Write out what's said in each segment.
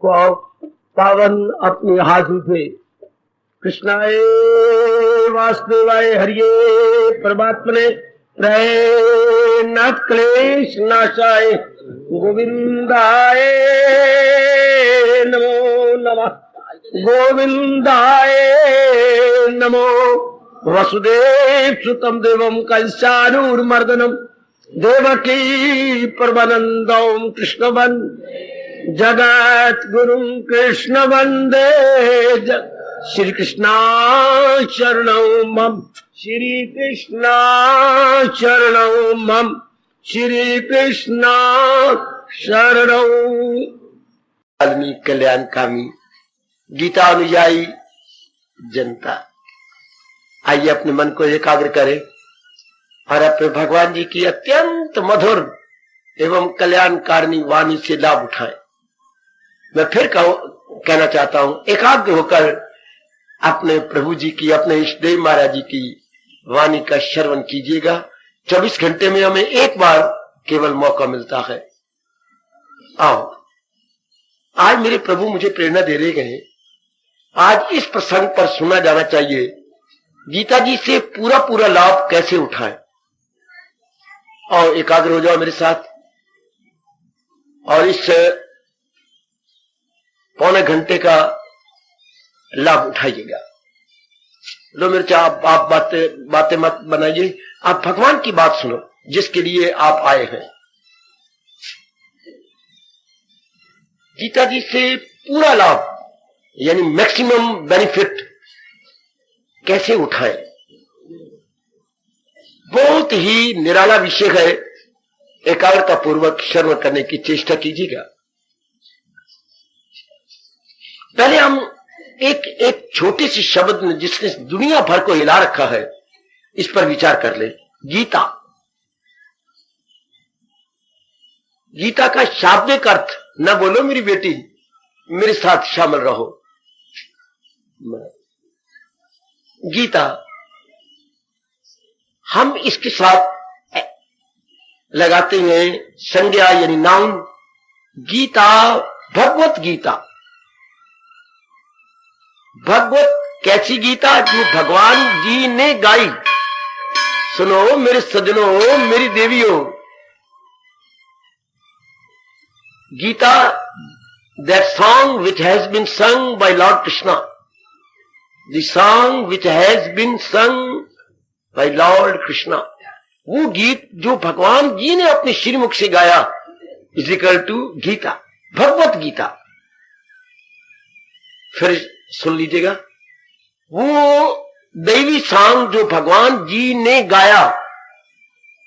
पावन अपने हाथ उठे। कृष्णाय वासुदेवाय हरिये परमात्मने न क्लेश नाशाय गोविंदाय नमो नमः। गोविंदाय नमो। वसुदेव सुतम देवम कंसानूरमर्दनम देवकी परमानंदम कृष्ण वंदे जगत गुरु कृष्ण वंदे श्री कृष्णा शरणं मम। श्री कृष्णा शरणं मम। श्री कृष्णा शरणं। वाल्मीकि कल्याणकामी गीता अनुयायी जनता, आइए अपने मन को एकाग्र करें और अपने भगवान जी की अत्यंत मधुर एवं कल्याणकारिणी वाणी से लाभ उठाएं। मैं फिर कहना चाहता हूं, एकाग्र होकर अपने प्रभु जी की, अपने इष्टदेव महाराज जी की वाणी का श्रवण कीजिएगा। 24 घंटे में हमें एक बार केवल मौका मिलता है। आओ, आज मेरे प्रभु मुझे प्रेरणा दे रहे हैं, आज इस प्रसंग पर सुना जाना चाहिए, गीता जी से पूरा पूरा लाभ कैसे उठाएं। और एकाग्र हो जाओ मेरे साथ और इस पौने घंटे का लाभ उठाइएगा। लो मेरे चाह आप बातें मत बनाइए, आप भगवान की बात सुनो जिसके लिए आप आए हैं। गीता जी से पूरा लाभ यानी मैक्सिमम बेनिफिट कैसे उठाएं, बहुत ही निराला विषय है। एकाग्रता पूर्वक श्रवण करने की चेष्टा कीजिएगा। पहले हम एक छोटे से शब्द में जिसने दुनिया भर को हिला रखा है, इस पर विचार कर ले। गीता, गीता का शाब्दिक अर्थ न बोलो मेरी बेटी, मेरे साथ शामिल रहो। गीता, हम इसके साथ लगाते हैं संज्ञा यानी नाउन। गीता, भगवत गीता। भगवत कैसी गीता? जो भगवान जी ने गाई। सुनो मेरे सज्जनों, मेरी देवियों, Gita, that song which has been sung by Lord Krishna, the song which has been sung by Lord Krishna, वो गीत जो भगवान जी ने अपने श्रीमुख से गाया, is equal to Gita, Bhagavad Gita. फिर सुन लीजिएगा, वो दैवी सॉन्ग जो भगवान जी ने गाया,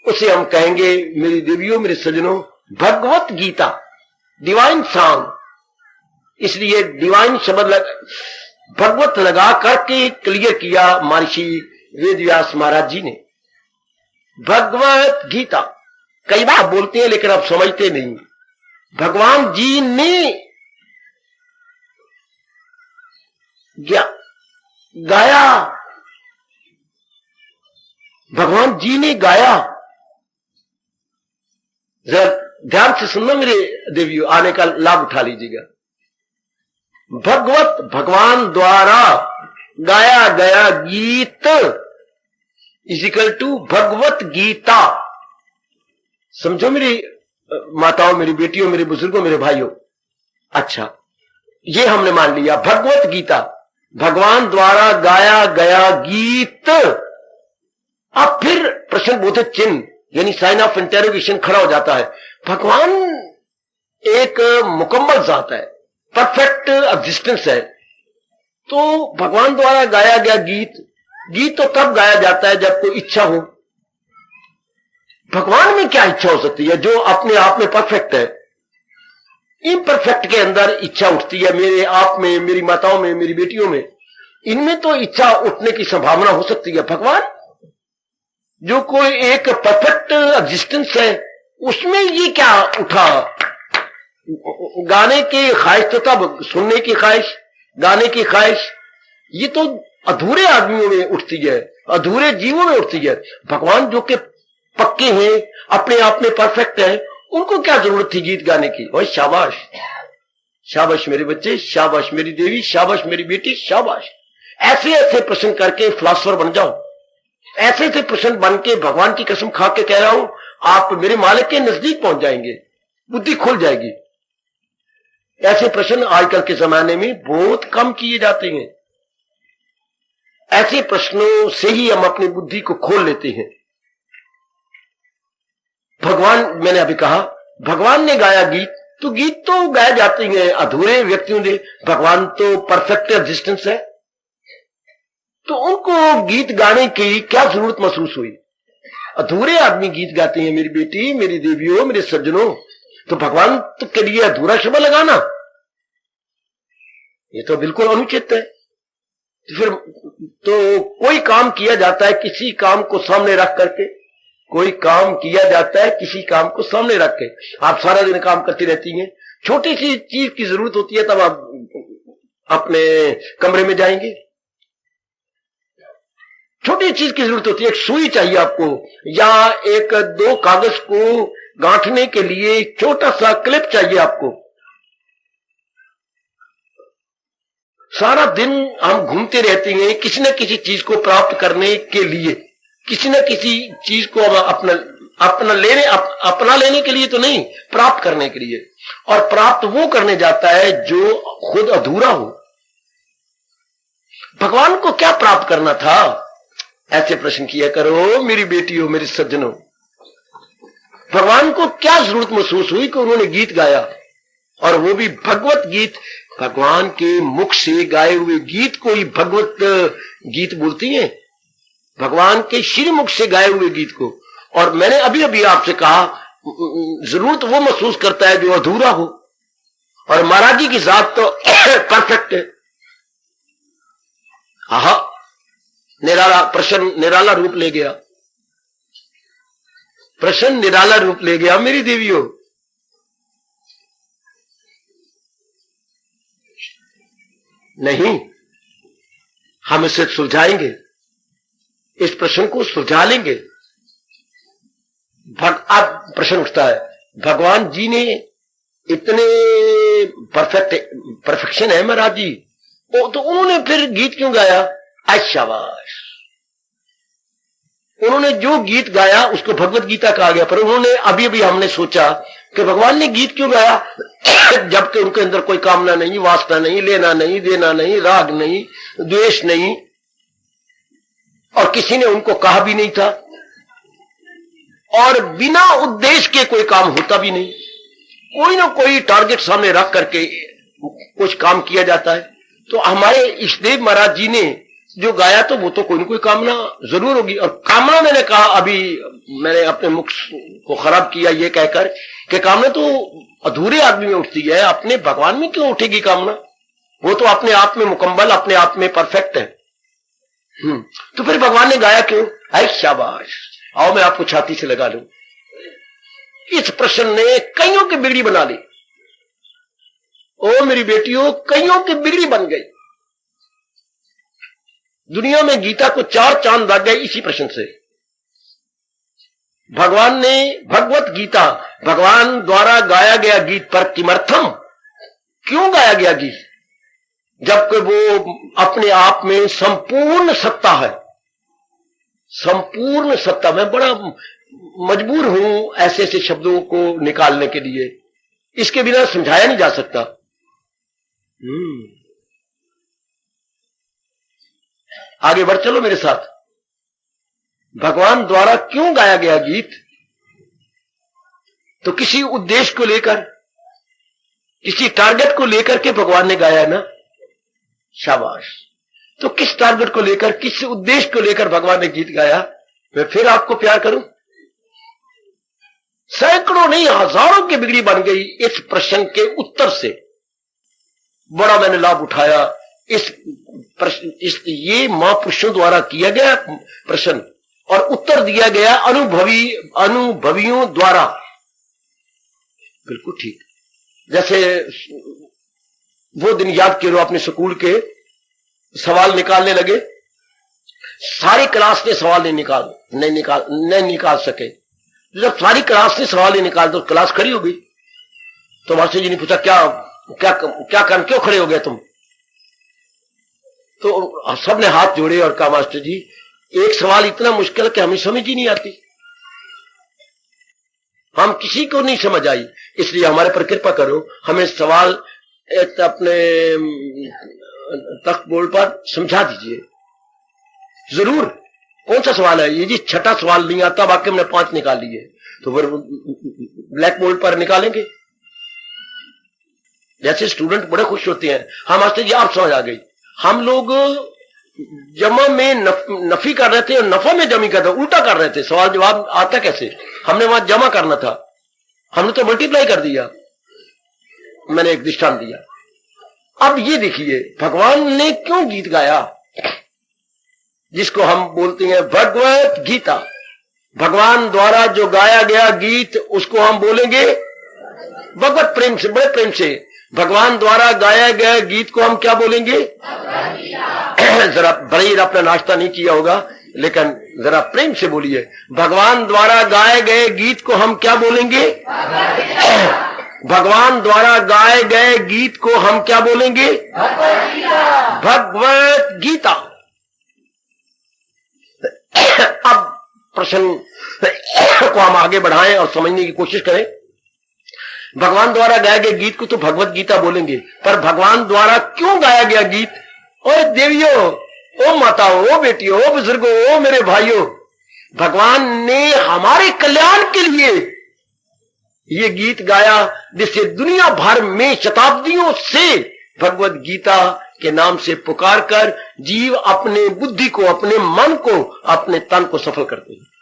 उसे हम कहेंगे मेरी देवियों, मेरे सज्जनों, भगवत गीता, डिवाइन सॉन्ग। इसलिए डिवाइन शब्द भगवत लगा करके क्लियर किया महर्षि वेदव्यास महाराज जी ने। भगवत गीता कई बार बोलते हैं लेकिन आप समझते नहीं। भगवान जी ने गाया, भगवान जी ने गाया। जरा ध्यान से सुनना मेरे देवियों, आने का लाभ उठा लीजिएगा। भगवत, भगवान द्वारा गाया गया गीत is equal to Bhagavad Gita. समझो मेरी माताओं, मेरी बेटियों, मेरे बुजुर्गों, मेरे भाइयों। अच्छा, ये हमने मान लिया, भगवत गीता, भगवान द्वारा गाया गया गीत। अब फिर प्रश्नबोधक चिन्ह यानी साइन ऑफ इंटेरोगेशन खड़ा हो जाता है। भगवान एक मुकम्मल जात है, परफेक्ट एग्जिस्टेंस है, तो भगवान द्वारा गाया गया गीत, गीत तो तब गाया जाता है जब कोई इच्छा हो। भगवान में क्या इच्छा हो सकती है जो अपने आप में परफेक्ट है? इम्परफेक्ट के अंदर इच्छा उठती है, मेरे आप में, मेरी माताओं में, मेरी बेटियों में, इनमें तो इच्छा उठने की संभावना हो सकती है। भगवान जो कोई एक परफेक्ट एग्जिस्टेंस है, उसमें ये क्या उठा? गाने की ख्वाहिश तो तब, सुनने की ख्वाहिश, गाने की ख्वाहिश, ये तो अधूरे आदमियों में उठती है, अधूरे जीवों में उठती है। भगवान जो कि पक्के हैं, अपने आप में परफेक्ट है, उनको क्या जरूरत थी गीत गाने की? ओए शाबाश, शाबाश मेरे बच्चे, शाबाश मेरी देवी, शाबाश मेरी बेटी, शाबाश। ऐसे ऐसे प्रश्न करके फिलोसोफर बन जाओ। ऐसे ऐसे प्रश्न बन के भगवान की कसम खा के कह रहा हूं, आप मेरे मालिक के नजदीक पहुंच जाएंगे, बुद्धि खुल जाएगी। ऐसे प्रश्न आजकल के जमाने में बहुत कम किए जाते हैं। ऐसे प्रश्नों से ही हम अपनी बुद्धि को खोल लेते हैं। भगवान, मैंने अभी कहा भगवान ने गाया गीत, तो गीत तो गाए जाते हैं अधूरे व्यक्तियों ने। भगवान तो परफेक्ट एग्जिस्टेंस है, तो उनको गीत गाने की क्या जरूरत महसूस हुई? अधूरे आदमी गीत गाते हैं मेरी बेटी, मेरी देवियों, मेरे सज्जनों। तो भगवान तो के लिए अधूरा शब्द लगाना, ये तो बिल्कुल अनुचित है। तो फिर तो कोई काम किया जाता है किसी काम को सामने रख करके, कोई काम किया जाता है किसी काम को सामने रख के। आप सारा दिन काम करती रहती हैं, छोटी सी चीज की जरूरत होती है तब आप अपने कमरे में जाएंगे। छोटी चीज की जरूरत होती है, एक सुई चाहिए आपको, या एक दो कागज को गांठने के लिए छोटा सा क्लिप चाहिए आपको। सारा दिन हम घूमते रहते हैं किसी न किसी चीज को प्राप्त करने के लिए, किसी न किसी चीज को अपना लेने के लिए तो नहीं, प्राप्त करने के लिए। और प्राप्त वो करने जाता है जो खुद अधूरा हो। भगवान को क्या प्राप्त करना था? ऐसे प्रश्न किया करो मेरी बेटियों, मेरे सज्जनों। भगवान को क्या जरूरत महसूस हुई कि उन्होंने गीत गाया, और वो भी भगवत गीत। भगवान के मुख से गाए हुए गीत को ही भगवत गीत बोलती हैं, भगवान के श्रीमुख से गाए हुए गीत को। और मैंने अभी अभी आपसे कहा, जरूरत वो महसूस करता है जो अधूरा हो, और महाराज जी की जात तो परफेक्ट है। आहा, निराला प्रश्न निराला रूप ले गया, प्रश्न निराला रूप ले गया मेरी देवियों। नहीं, हम इसे सुलझाएंगे, इस प्रश्न को सुलझा लेंगे। अब प्रश्न उठता है, भगवान जी ने इतने परफेक्शन है महाराज जी, तो उन्होंने फिर गीत क्यों गाया? शाबाश, उन्होंने जो गीत गाया उसको भगवत गीता कहा गया। पर उन्होंने अभी अभी हमने सोचा कि भगवान ने गीत क्यों गाया, जबकि उनके अंदर कोई कामना नहीं, वासना नहीं, लेना नहीं, देना नहीं, राग नहीं, द्वेष नहीं, और किसी ने उनको कहा भी नहीं था, और बिना उद्देश्य के कोई काम होता भी नहीं। कोई ना कोई टारगेट सामने रख करके कुछ काम किया जाता है। तो हमारे इष्टदेव महाराज जी ने जो गाया तो वो तो कोई ना कोई कामना जरूर होगी। और कामना, मैंने कहा अभी, मैंने अपने मुख को खराब किया ये कहकर कि कामना तो अधूरे आदमी में उठती है, अपने भगवान में क्यों उठेगी कामना? वो तो अपने आप में मुकम्मल, अपने आप में परफेक्ट है। तो फिर भगवान ने गाया क्यों? है शाबाश, आओ मैं आपको छाती से लगा लूं। इस प्रश्न ने कईयों की बिगड़ी बना ली। ओ मेरी बेटियों, कईयों की बिगड़ी बन गई। दुनिया में गीता को 4 चांद लग गए इसी प्रश्न से। भगवान ने भगवत गीता, भगवान द्वारा गाया गया गीत पर किमर्थम, क्यों गाया गया गीत? जबकि वो अपने आप में संपूर्ण सत्ता है, संपूर्ण सत्ता। मैं बड़ा मजबूर हूं ऐसे ऐसे शब्दों को निकालने के लिए, इसके बिना समझाया नहीं जा सकता। आगे बढ़ चलो मेरे साथ। भगवान द्वारा क्यों गाया गया गीत? तो किसी उद्देश्य को लेकर, किसी टारगेट को लेकर के भगवान ने गाया ना। शाबाश। तो किस टारगेट को लेकर, किस उद्देश्य को लेकर भगवान ने गीत गाया? मैं फिर आपको प्यार करूं। सैकड़ों नहीं हजारों की बिगड़ी बन गई इस प्रश्न के उत्तर से। बड़ा मैंने लाभ उठाया इस प्रश्न, ये महापुरुषों द्वारा किया गया प्रश्न, और उत्तर दिया गया अनुभवियों द्वारा। बिल्कुल ठीक। जैसे वो दिन याद करो, अपने स्कूल के सवाल निकालने लगे, सारी क्लास ने सवाल नहीं निकाल सके। जब सारी क्लास ने सवाल नहीं निकाल तो क्लास खड़ी हो गई। तो मास्टर जी ने पूछा क्या क्या कारण, क्यों खड़े हो गए तुम? तो सबने हाथ जोड़े और कहा मास्टर जी एक सवाल इतना मुश्किल कि हमें समझ ही नहीं आती, हम किसी को नहीं समझ आई, इसलिए हमारे पर कृपा करो, हमें सवाल अपने तख्त बोर्ड पर समझा दीजिए। जरूर, कौन सा सवाल है ये जी? छठा सवाल नहीं आता, बाकी हमने 5 निकाल लिए, तो फिर ब्लैक बोर्ड पर निकालेंगे। जैसे स्टूडेंट बड़े खुश होते हैं, हाँ मास्टर जी आप समझ आ गई। हम लोग जमा में नफी कर रहे थे और नफा में जमी कर रहे, उल्टा कर रहे थे। सवाल जवाब आता कैसे? हमने वहां जमा करना था, हमने तो मल्टीप्लाई कर दिया। मैंने एक दृष्टांत दिया। अब ये देखिए भगवान ने क्यों गीत गाया, जिसको हम बोलते हैं भगवत गीता। भगवान द्वारा जो गाया गया गीत उसको हम बोलेंगे भगवत प्रेम से, बड़े प्रेम से। भगवान द्वारा गाया गया गीत को हम क्या बोलेंगे? जरा बड़े आपने नाश्ता नहीं किया होगा, लेकिन जरा प्रेम से बोलिए, भगवान द्वारा गाए गए गीत को हम क्या बोलेंगे? भगवान द्वारा गाए गए गीत को हम क्या बोलेंगे? भगवत गीता। अब प्रश्न को हम आगे बढ़ाएं और समझने की कोशिश करें। भगवान द्वारा गाए गए गीत को तो भगवत गीता बोलेंगे, पर भगवान द्वारा क्यों गाया गया गीत? और देवियों, ओ माताओं, ओ बेटियों, ओ बुजुर्गों, ओ मेरे भाइयों, भगवान ने हमारे कल्याण के लिए ये गीत गाया, जिससे दुनिया भर में शताब्दियों से भगवत गीता के नाम से पुकार कर जीव अपने बुद्धि को, अपने मन को, अपने तन को सफल करते हैं।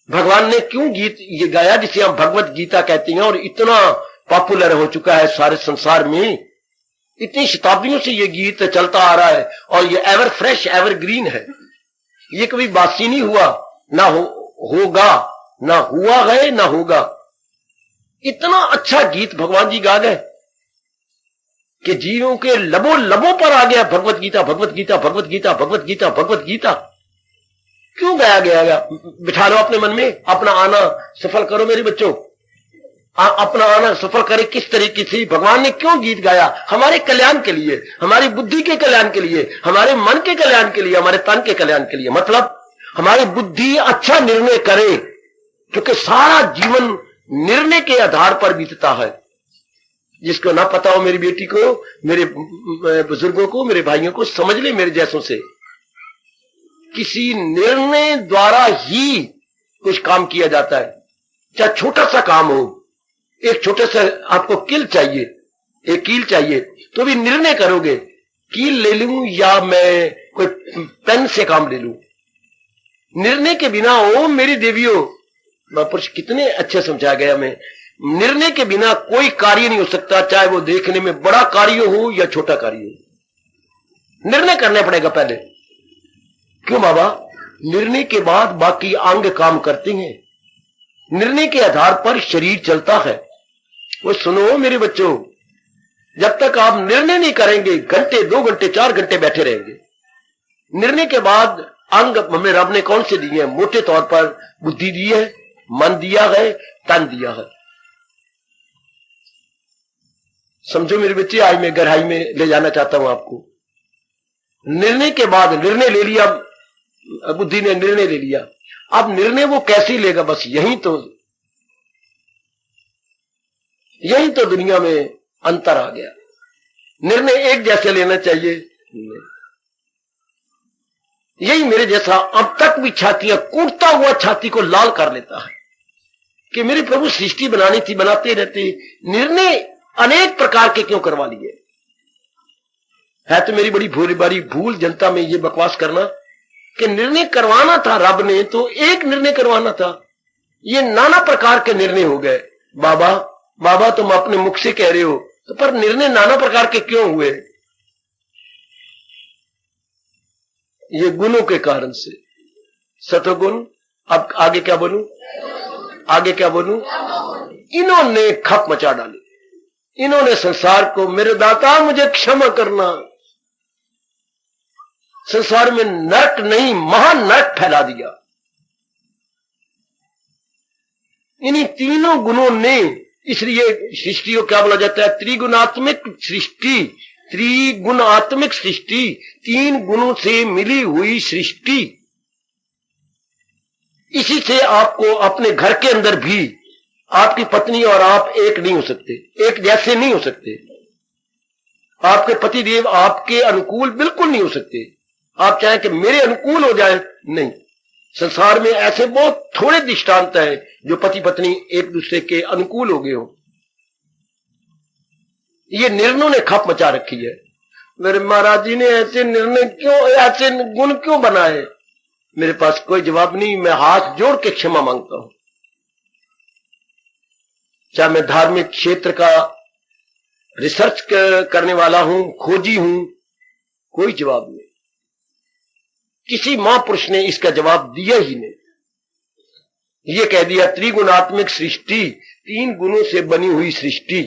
भगवान ने क्यों गीत ये गाया जिसे हम भगवत गीता कहते हैं, और इतना पॉपुलर हो चुका है सारे संसार में। इतनी शताब्दियों से ये गीत चलता आ रहा है और ये एवर फ्रेश, एवर ग्रीन है। ये कभी बासी नहीं हुआ, ना होगा, ना हुआ है, ना होगा। इतना अच्छा गीत भगवान जी गा गए कि जीवों के लबों लबों पर आ गया भगवत गीता, भगवत गीता, भगवत गीता, भगवत गीता, भगवत गीता। क्यों गाया गया? बिठा लो अपने मन में, अपना आना सफल करो मेरे बच्चों। अपना आना सफल करे किस तरीके से? भगवान ने क्यों गीत गाया? हमारे कल्याण के लिए, हमारी बुद्धि के कल्याण के लिए, हमारे मन के कल्याण के लिए, हमारे तन के कल्याण के लिए। मतलब हमारी बुद्धि अच्छा निर्णय करे, क्योंकि सारा जीवन निर्णय के आधार पर बीतता है। जिसको ना पता हो मेरी बेटी को, मेरे बुजुर्गों को, मेरे भाइयों को, समझ ले मेरे जैसों से, किसी निर्णय द्वारा ही कुछ काम किया जाता है। चाहे छोटा सा काम हो, एक छोटे से आपको कील चाहिए, एक कील चाहिए, तो भी निर्णय करोगे कील ले लूं या मैं कोई पेन से काम ले लूं। निर्णय के बिना, ओ मेरी देवियों, महापुरुष कितने अच्छे समझा गया हमें, निर्णय के बिना कोई कार्य नहीं हो सकता, चाहे वो देखने में बड़ा कार्य हो या छोटा कार्य हो। निर्णय करना पड़ेगा पहले। क्यों बाबा? निर्णय के बाद बाकी अंग काम करते हैं। निर्णय के आधार पर शरीर चलता है। वो सुनो मेरे बच्चों, जब तक आप निर्णय नहीं करेंगे, घंटे, 2 घंटे, 4 घंटे बैठे रहेंगे। निर्णय के बाद अंग हमें रब ने कौन से दिए हैं? मोटे तौर पर बुद्धि दी है, मन दिया है, तन दिया है। समझो मेरे बच्चे, आज मैं गहराई में ले जाना चाहता हूं आपको। निर्णय के बाद निर्णय ले लिया, बुद्धि ने निर्णय ले लिया। अब निर्णय वो कैसे लेगा? बस यही तो दुनिया में अंतर आ गया। निर्णय एक जैसे लेना चाहिए। यही मेरे जैसा अब तक भी छातियां, कूटता हुआ छाती को लाल कर लेता है कि मेरे प्रभु सृष्टि बनानी थी, बनाते रहते निर्णय अनेक प्रकार के क्यों करवा लिए? है तो मेरी बड़ी भूल जनता में ये बकवास करना कि निर्णय करवाना था रब ने, तो एक निर्णय करवाना था। ये नाना प्रकार के निर्णय हो गए। बाबा तुम अपने मुख से कह रहे हो, तो पर निर्णय नाना प्रकार के क्यों हुए? ये गुणों के कारण से। सतोगुण। अब आगे क्या बोलूं? इन्होंने खप मचा डाली। इन्होंने संसार को, मेरे दाता मुझे क्षमा करना, संसार में नरक नहीं महान नरक फैला दिया। इन्हीं तीनों गुणों ने इसलिए सृष्टि को क्या बोला जाता है? त्रिगुणात्मक सृष्टि। त्रिगुणात्मक सृष्टि, 3 गुणों से मिली हुई सृष्टि। इसी से आपको अपने घर के अंदर भी आपकी पत्नी और आप एक नहीं हो सकते, एक जैसे नहीं हो सकते। आपके पतिदेव आपके अनुकूल बिल्कुल नहीं हो सकते। आप चाहें कि मेरे अनुकूल हो जाए, नहीं। संसार में ऐसे बहुत थोड़े दृष्टांत हैं जो पति पत्नी एक दूसरे के अनुकूल हो गए हो। ये निर्णयों ने खप मचा रखी है। मेरे महाराज जी ने ऐसे निर्णय क्यों, ऐसे गुण क्यों बनाए? मेरे पास कोई जवाब नहीं। मैं हाथ जोड़ के क्षमा मांगता हूं। चाहे मैं धार्मिक क्षेत्र का रिसर्च करने वाला हूं, खोजी हूं, कोई जवाब नहीं। किसी महापुरुष ने इसका जवाब दिया ही नहीं। ये कह दिया त्रिगुणात्मक सृष्टि, 3 गुणों से बनी हुई सृष्टि।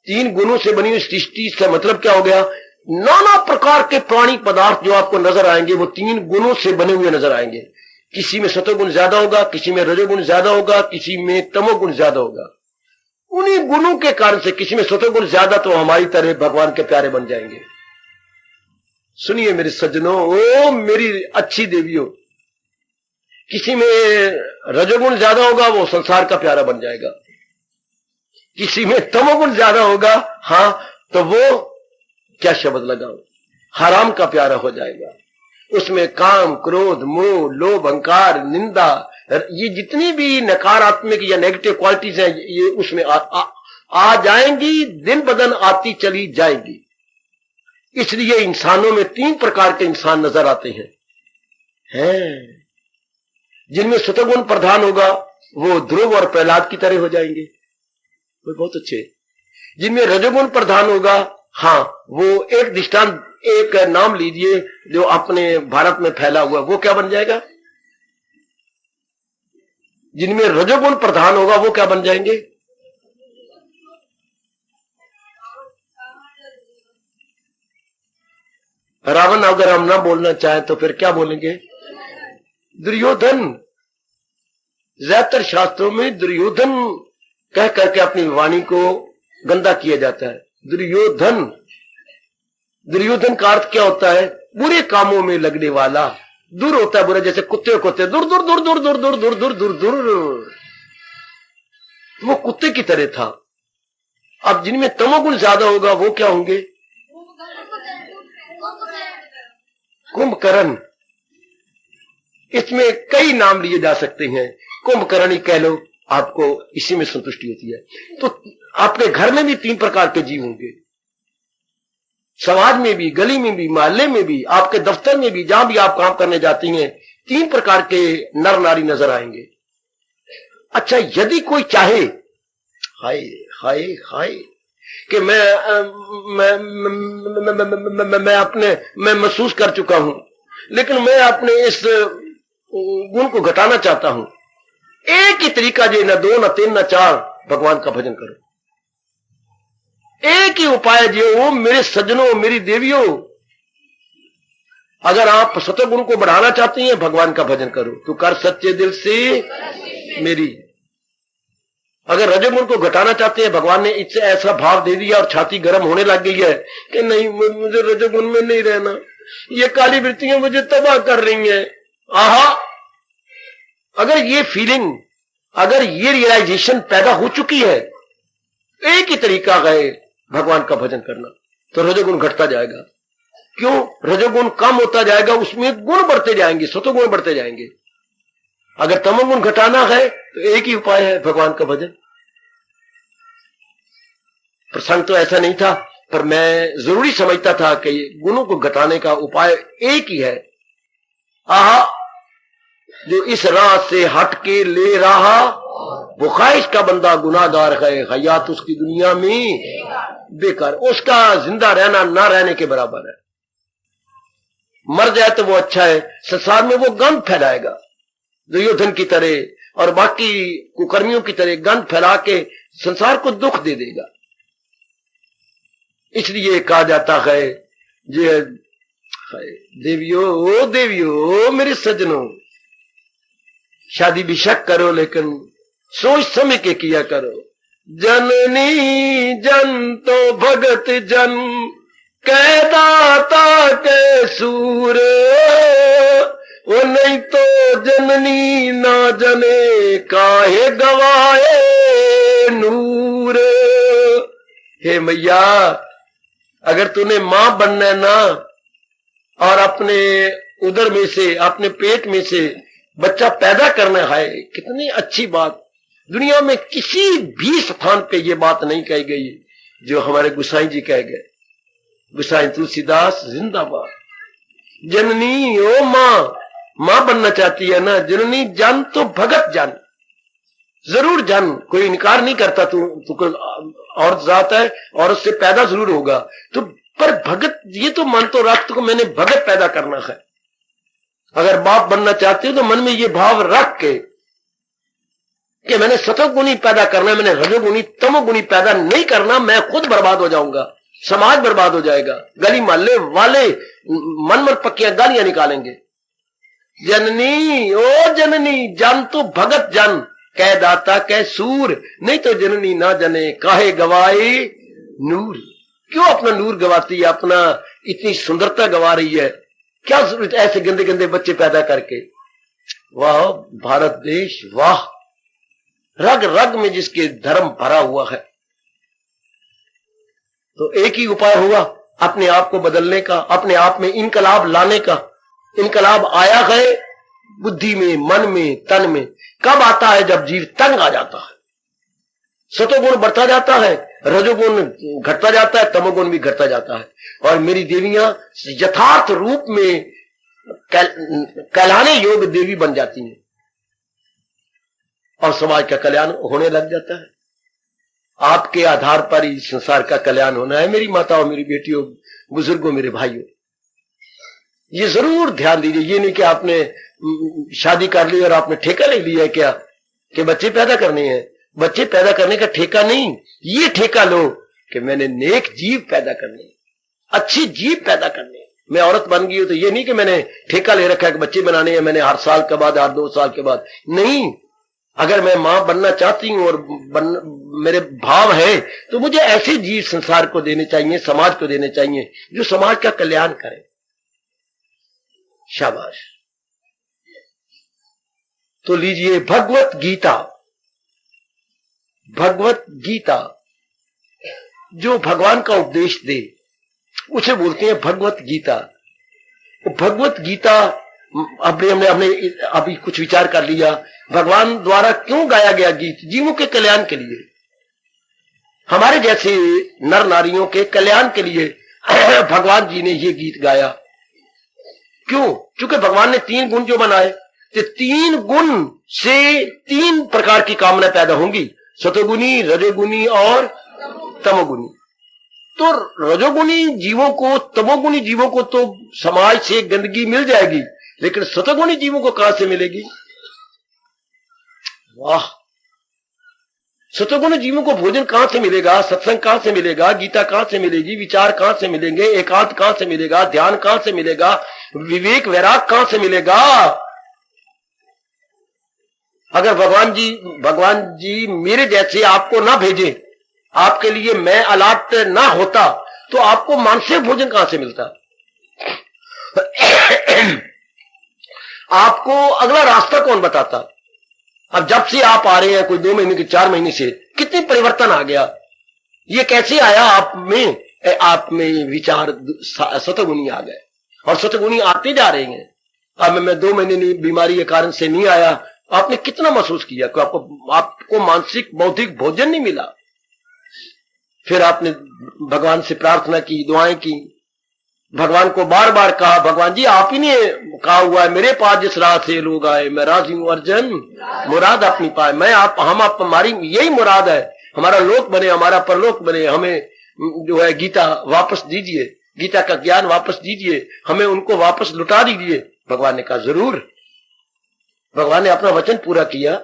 3 गुणों से बनी हुई सृष्टि से मतलब क्या हो गया? नाना प्रकार के प्राणी पदार्थ जो आपको नजर आएंगे वो 3 गुणों से बने हुए नजर आएंगे। किसी में सतोगुण ज्यादा होगा, किसी में रजोगुण ज्यादा होगा, किसी में तमोगुण ज्यादा होगा। उन्हीं गुणों के कारण से किसी में सतोगुण ज्यादा तो हमारी तरह भगवान के प्यारे बन जाएंगे। सुनिए मेरे सज्जनों, ओ मेरी अच्छी देवियों, किसी में रजोगुण ज्यादा होगा वो संसार का प्यारा बन जाएगा। किसी में तमोगुण ज्यादा होगा, हां, तो वो क्या शब्द लगाओ, हराम का प्यारा हो जाएगा। उसमें काम, क्रोध, मोह, लोभ, अहंकार, निंदा, ये जितनी भी नकारात्मक या नेगेटिव क्वालिटीज हैं ये उसमें आ जाएंगी, दिन बदन आती चली जाएगी। इसलिए इंसानों में 3 प्रकार के इंसान नजर आते हैं। जिनमें सतोगुण प्रधान होगा वो ध्रुव और प्रहलाद की तरह हो जाएंगे, वो बहुत अच्छे। जिनमें रजोगुण प्रधान होगा, हाँ, वो एक दृष्टांत, एक नाम लीजिए जो अपने भारत में फैला हुआ, वो क्या बन जाएगा? जिनमें रजोगुण प्रधान होगा वो क्या बन जाएंगे? रावण। अगर हम ना बोलना चाहे तो फिर क्या बोलेंगे? दुर्योधन। ज्यादातर शास्त्रों में दुर्योधन कह करके अपनी वाणी को गंदा किया जाता है। दुर्योधन, दुर्योधन का अर्थ क्या होता है? बुरे कामों में लगने वाला। दूर होता है बुरा, जैसे कुत्ते को होते दूर दूर दूर दूर दूर दूर दूर दूर दूर दूर, वो कुत्ते की तरह था। अब जिनमें तमोगुण ज्यादा होगा वो क्या होंगे? कुंभकर्ण। इसमें कई नाम लिए जा सकते हैं, कुंभकर्ण ही कह लो, आपको इसी में संतुष्टि होती है। तो आपके घर में भी 3 प्रकार के जीव होंगे, समाज में भी, गली में भी, मोहल्ले में भी, आपके दफ्तर में भी, जहां भी आप काम करने जाती हैं, 3 प्रकार के नर नारी नजर आएंगे। अच्छा, यदि कोई चाहे, हाय हाय हाय, कि मैं महसूस कर चुका हूं, लेकिन मैं अपने इस गुण को घटाना चाहता हूं, एक ही तरीका जो, न 2 न 3 न 4, भगवान का भजन करो। एक ही उपाय जो, वो मेरे सज्जनों, मेरी देवियों, अगर आप सतोगुण को बढ़ाना चाहती हैं, भगवान का भजन करो। तो कर सच्चे दिल से मेरी। अगर रजोगुण को घटाना चाहते हैं, भगवान ने इससे ऐसा भाव दे दिया और छाती गर्म होने लग गई है कि नहीं, मुझे रजोगुण में नहीं रहना, ये काली वृत्तियां मुझे तबाह कर रही हैं। आहा, अगर ये फीलिंग, अगर ये रियलाइजेशन पैदा हो चुकी है, एक ही तरीका है भगवान का भजन करना, तो रजोगुण घटता जाएगा। क्यों? रजोगुण कम होता जाएगा, उसमें गुण बढ़ते जाएंगे, सतोगुण बढ़ते जाएंगे। अगर तमोगुण घटाना है तो एक ही उपाय है, भगवान का भजन। प्रसंग तो ऐसा नहीं था, पर मैं जरूरी समझता था कि गुणों को घटाने का उपाय एक ही है। आहा, जो इस राह से हट के ले रहा, वो ख्वाहिश का बंदा गुनाहगार है, हयात उसकी दुनिया में बेकार, उसका जिंदा रहना ना रहने के बराबर है। मर जाए तो वो अच्छा है, संसार में वो गंध फैलाएगा दुर्योधन की तरह और बाकी कुकर्मियों की तरह, गंध फैला के संसार को दुख दे देगा। इसलिए कहा जाता है, जे देवियों, ओ देवियों, मेरे सज्जनों, शादी बेशक करो लेकिन सोच समझ के किया करो। जननी जन तो भगत जन कह दाता के सूर, वो नहीं तो जननी ना जने काहे गवाए नूर। हे मैया, अगर तूने मां बनना है ना और अपने उदर में से, अपने पेट में से बच्चा पैदा करना है, कितनी अच्छी बात। दुनिया में किसी भी स्थान पे ये बात नहीं कही गई जो हमारे गोसाई जी कह गए। गोसाई तुलसीदास जिंदाबाद। जननी ओ मां बनना चाहती है ना, जननी जन तो भगत जन, जरूर जन, कोई इनकार नहीं करता। तू कोई औरत जात है, औरत से पैदा जरूर होगा, तो पर भगत ये तो मन तो रख को मैंने भगत पैदा करना है। अगर बाप बनना चाहते हो तो मन में ये भाव रख के कि मैंने सतोगुणी पैदा करना है, मैंने रजोगुणी तमोगुणी पैदा नहीं करना, मैं खुद बर्बाद हो जाऊंगा, समाज बर्बाद हो जाएगा, गली मोहल्ले वाले मन पक्कियां गालियां निकालेंगे। जननी ओ जननी जन तो भगत जन कह दाता कह सूर, नहीं तो जननी ना जने काहे गवाए नूर। क्यों अपना नूर गवाती है, अपना इतनी सुंदरता गवा रही है, क्या जरूरत ऐसे गंदे गंदे बच्चे पैदा करके। वाह भारत देश, वाह, रग रग में जिसके धर्म भरा हुआ है। तो एक ही उपाय हुआ अपने आप को बदलने का, अपने आप में इनकलाब लाने का। इनकलाब आया है बुद्धि में, मन में, तन में। कब आता है? जब जीव तंग आ जाता है, सतोगुण बढ़ता जाता है, रजोगुण घटता जाता है, तमोगुण भी घटता जाता है, और मेरी देवियां यथार्थ रूप में कहलाने योग्य देवी बन जाती हैं और समाज का कल्याण होने लग जाता है। आपके आधार पर ही संसार का कल्याण होना है। मेरी माताओं, मेरी बेटियों, बुजुर्गों, मेरे भाइयों, ये जरूर ध्यान दीजिए। ये नहीं कि आपने शादी कर ली और आपने ठेका ले लिया है क्या कि बच्चे पैदा करने हैं। बच्चे पैदा करने का ठेका नहीं, ये ठेका लो कि मैंने नेक जीव पैदा करने, अच्छी जीव पैदा करने। मैं औरत बन गई हूं तो ये नहीं कि मैंने ठेका ले रखा है कि बच्चे बनाने हैं, मैंने हर साल के बाद, हर 2 साल के बाद नहीं। अगर मैं मां बनना चाहती हूं और मेरे भाव है तो मुझे ऐसे जीव संसार को देने चाहिए, समाज को देने चाहिए जो समाज का कल्याण करे। शाबाश। तो लीजिए भगवत गीता। भगवत गीता जो भगवान का उपदेश दे उसे बोलते हैं भगवत गीता। तो भगवत गीता हमने अभी कुछ विचार कर लिया। भगवान द्वारा क्यों गाया गया गीत? जीवों के कल्याण के लिए, हमारे जैसे नर नारियों के कल्याण के लिए भगवान जी ने ये गीत गाया। क्यों? क्योंकि भगवान ने 3 गुण जो बनाए, तो 3 गुण से 3 प्रकार की कामना पैदा होंगी, सतोगुणी, रजोगुणी और तमोगुणी। तो रजोगुणी जीवों को, तमोगुणी जीवों को तो समाज से गंदगी मिल जाएगी, लेकिन सतोगुणी जीवों को कहां से मिलेगी? वाह! सतोगुणी जीवों को भोजन कहां से मिलेगा? सत्संग कहां से मिलेगा? गीता कहां से मिलेगी? विचार कहां से मिलेंगे? एकांत कहां से मिलेगा? ध्यान कहां से मिलेगा? विवेक वैराग कहां से मिलेगा? अगर भगवान जी मेरे जैसे आपको ना भेजे, आपके लिए मैं अलाट ना होता, तो आपको मानसिक भोजन कहां से मिलता? आपको अगला रास्ता कौन बताता? अब जब से आप आ रहे हैं, कोई 2 महीने के 4 महीने से, कितनी परिवर्तन आ गया। ये कैसे आया? आप में विचार सतगुणी आ गए और सतगुणी आते जा रहे हैं। अब मैं 2 महीने बीमारी के कारण से नहीं आया, आपने कितना महसूस किया कि आपको मानसिक बौद्धिक भोजन नहीं मिला। फिर आपने भगवान से प्रार्थना की, दुआएं की, भगवान को बार बार कहा, भगवान जी आप ही ने कहा हुआ है मेरे पास जिस राह से लोग आए मैं राजी हूं अर्जन मुराद अपनी पाए। हमारी यही मुराद है, हमारा लोक बने, हमारा परलोक बने। हमें जो है गीता वापस दीजिए, गीता का ज्ञान वापस दीजिए, हमें उनको वापस लुटा दीजिए। भगवान ने कहा जरूर। भगवान ने अपना वचन पूरा किया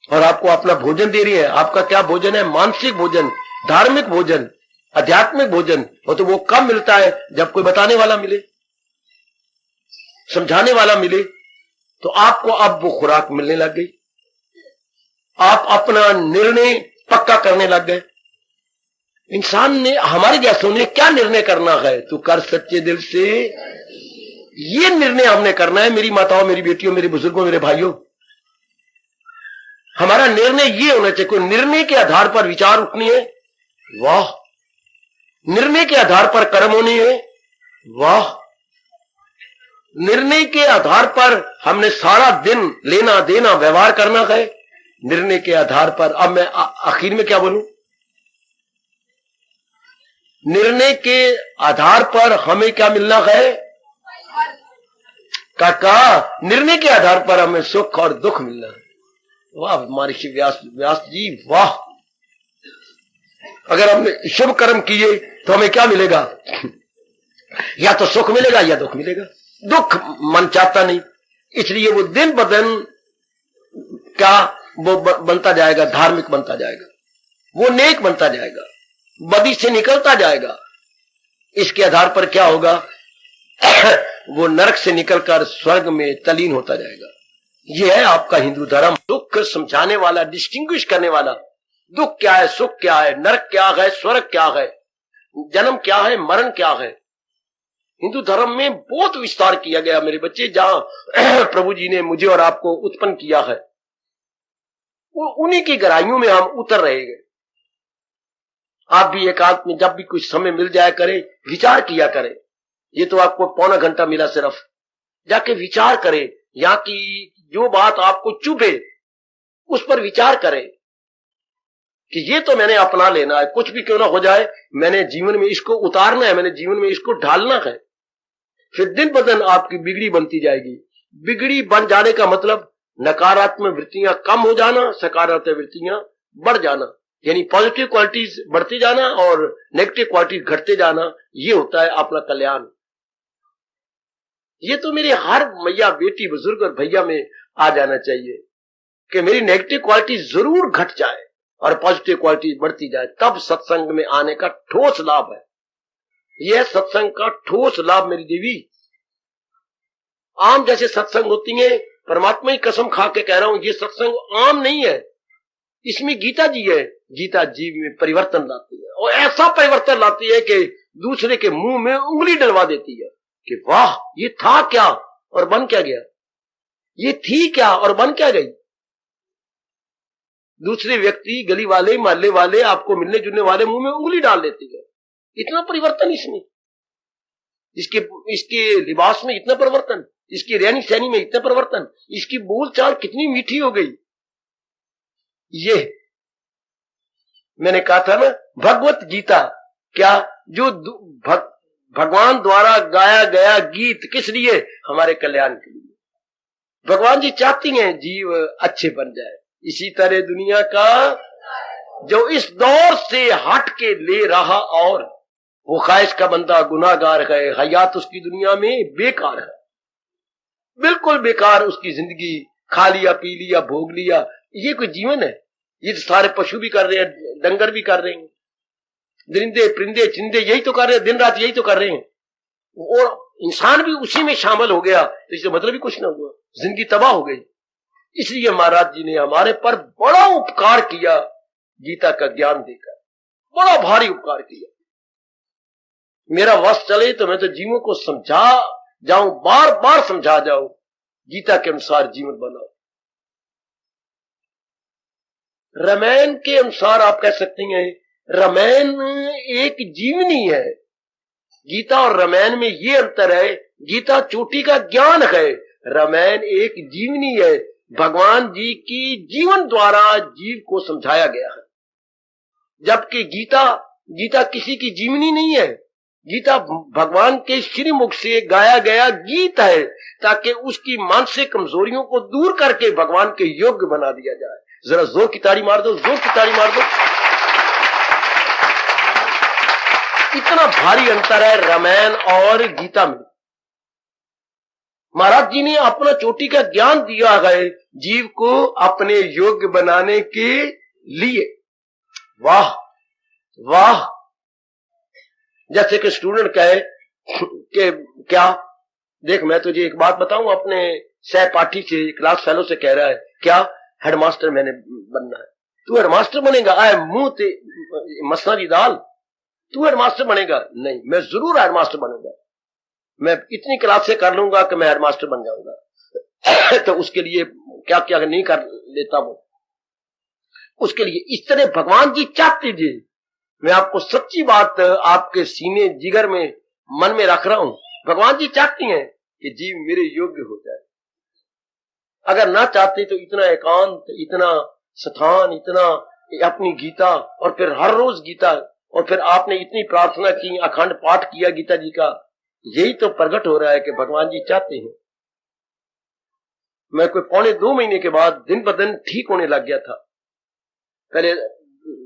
और आपको अपना भोजन दे रही है। आपका क्या भोजन है? मानसिक भोजन, धार्मिक भोजन, आध्यात्मिक भोजन। और तो वो कब मिलता है? जब कोई बताने वाला मिले, समझाने वाला मिले। तो आपको अब वो खुराक मिलने लग गई। आप अपना निर्णय पक्का करने लग गए। इंसान ने, हमारे जैसों ने क्या निर्णय करना है, तू कर सच्चे दिल से, ये निर्णय हमने करना है। मेरी माताओं, मेरी बेटियों, मेरे बुजुर्गों, मेरे भाइयों, हमारा निर्णय ये होना चाहिए। कोई निर्णय के आधार पर विचार उठनी है, वाह। निर्णय के आधार पर कर्म होनी है, वाह। निर्णय के आधार पर हमने सारा दिन लेना देना व्यवहार करना है। निर्णय के आधार पर, अब मैं आखिर में क्या बोलूं, निर्णय के आधार पर हमें क्या मिलना है काका, निर्णय के आधार पर हमें सुख और दुख मिलना है। वाह महर्षि व्यास जी, वाह। अगर हमने शुभ कर्म किए तो हमें क्या मिलेगा, या तो सुख मिलेगा या दुख मिलेगा। दुख मन चाहता नहीं, इसलिए वो दिन ब दिन क्या वो बनता जाएगा, धार्मिक बनता जाएगा, वो नेक बनता जाएगा, बदी से निकलता जाएगा। इसके आधार पर क्या होगा, वो नरक से निकलकर स्वर्ग में तलीन होता जाएगा। यह है आपका हिंदू धर्म, दुख समझाने वाला, डिस्टिंग्विश करने वाला। दुख क्या है, सुख क्या है, नरक क्या है, स्वर्ग क्या है, जन्म क्या है, मरण क्या है। हिंदू धर्म में बहुत विस्तार किया गया मेरे बच्चे। जहां प्रभु जी ने मुझे और आपको उत्पन्न किया है, उन्हीं की गहराइयों में हम उतर रहे हैं। आप भी एकांत में जब भी कुछ समय मिल जाया करें, विचार किया करें। ये तो आपको पौना घंटा मिला, सिर्फ जाके विचार करें। यहाँ की जो बात आपको चुभे उस पर विचार करें कि ये तो मैंने अपना लेना है, कुछ भी क्यों ना हो जाए, मैंने जीवन में इसको उतारना है, मैंने जीवन में इसको ढालना है। फिर दिन ब दिन आपकी बिगड़ी बनती जाएगी। बिगड़ी बन जाने का मतलब नकारात्मक वृत्तियां कम हो जाना, सकारात्मक वृत्तियां बढ़ जाना, यानी पॉजिटिव क्वालिटीज बढ़ती जाना और नेगेटिव क्वालिटीज घटते जाना। ये होता है अपना कल्याण। ये तो मेरी हर मैया, बेटी, बुजुर्ग और भैया में आ जाना चाहिए कि मेरी नेगेटिव क्वालिटी जरूर घट जाए और पॉजिटिव क्वालिटी बढ़ती जाए। तब सत्संग में आने का ठोस लाभ है। यह सत्संग का ठोस लाभ मेरी देवी। आम जैसे सत्संग होती है, परमात्मा की कसम खा के कह रहा हूं, ये सत्संग आम नहीं है। इसमें गीता जी है। गीता जीव में परिवर्तन लाती है, और ऐसा परिवर्तन लाती है कि दूसरे के मुंह में उंगली डलवा देती है कि वाह, ये था क्या और बन क्या गया, ये थी क्या और बन क्या गई। दूसरे व्यक्ति, गली वाले, मोहल्ले वाले, आपको मिलने जुलने वाले मुंह में उंगली डाल देती है। इतना परिवर्तन इसमें, इसके लिबास में इतना परिवर्तन, इसकी रहनी सहनी में इतना परिवर्तन, इसकी बोलचाल कितनी मीठी हो गई। ये मैंने कहा था ना, भगवत गीता क्या, जो भगवान द्वारा गाया गया गीत, किस लिए, हमारे कल्याण के लिए। भगवान जी चाहती हैं जीव अच्छे बन जाए। इसी तरह दुनिया का जो इस दौर से हट के ले रहा, और वो ख्वाहिश का बंदा गुनाहगार है, हयात उसकी दुनिया में बेकार है, बिल्कुल बेकार। उसकी जिंदगी खा लिया, पी लिया, भोग लिया, ये कोई जीवन है। ये तो सारे पशु भी कर रहे हैं, डंगर भी कर रहे हैं, दरिंदे, परिंदे, चिंदे यही तो कर रहे हैं, दिन रात यही तो कर रहे हैं, और इंसान भी उसी में शामिल हो गया, तो इससे मतलब ही कुछ ना हुआ, जिंदगी तबाह हो गई। इसलिए महाराज जी ने हमारे पर बड़ा उपकार किया, गीता का ज्ञान देकर बड़ा भारी उपकार किया। मेरा वश चले तो मैं तो जीवों को समझा जाऊं, बार बार समझा जाऊं, गीता के अनुसार जीवन बनाओ। रामायण के अनुसार आप कह सकते हैं, रामायण एक जीवनी है। गीता और रामायण में ये अंतर है, गीता चोटी का ज्ञान है, रामायण एक जीवनी है। भगवान जी की जीवन द्वारा जीव को समझाया गया है, जबकि गीता किसी की जीवनी नहीं है। गीता भगवान के श्रीमुख से गाया गया गीत है, ताकि उसकी मानसिक कमजोरियों को दूर करके भगवान के योग्य बना दिया जाए। जरा जोर की ताड़ी मार दो, जोर की ताड़ी मार दो। इतना भारी अंतर है रामायण और गीता में। महाराज जी ने अपना चोटी का ज्ञान दिया है जीव को अपने योग्य बनाने के लिए। वाह वाह। जैसे कि स्टूडेंट कहे कि क्या, देख मैं तुझे एक बात बताऊं, अपने सहपाठी से, क्लास फेलो से कह रहा है, क्या हेडमास्टर मैंने बनना है, तू हेडमास्टर बनेगा, आए मुंह ते मसला की दाल, तू हेडमास्टर बनेगा? नहीं, मैं जरूर हेडमास्टर बनूंगा, मैं इतनी क्लास से कर लूंगा कि मैं हेडमास्टर बन जाऊंगा। तो उसके लिए क्या क्या नहीं कर लेता वो, उसके लिए इस तरह भगवान जी चाहते थे। मैं आपको सच्ची बात आपके सीने जिगर में मन में रख रहा हूं, भगवान जी चाहती हैं कि जीव मेरे योग्य हो जाए। अगर ना चाहते तो इतना एकांत, इतना स्थान, इतना अपनी गीता, और फिर हर रोज गीता, और फिर आपने इतनी प्रार्थना की, अखंड पाठ किया गीता जी का, यही तो प्रकट हो रहा है कि भगवान जी चाहते हैं। मैं कोई 1.25 महीने के बाद दिन ब दिन ठीक होने लग गया था। पहले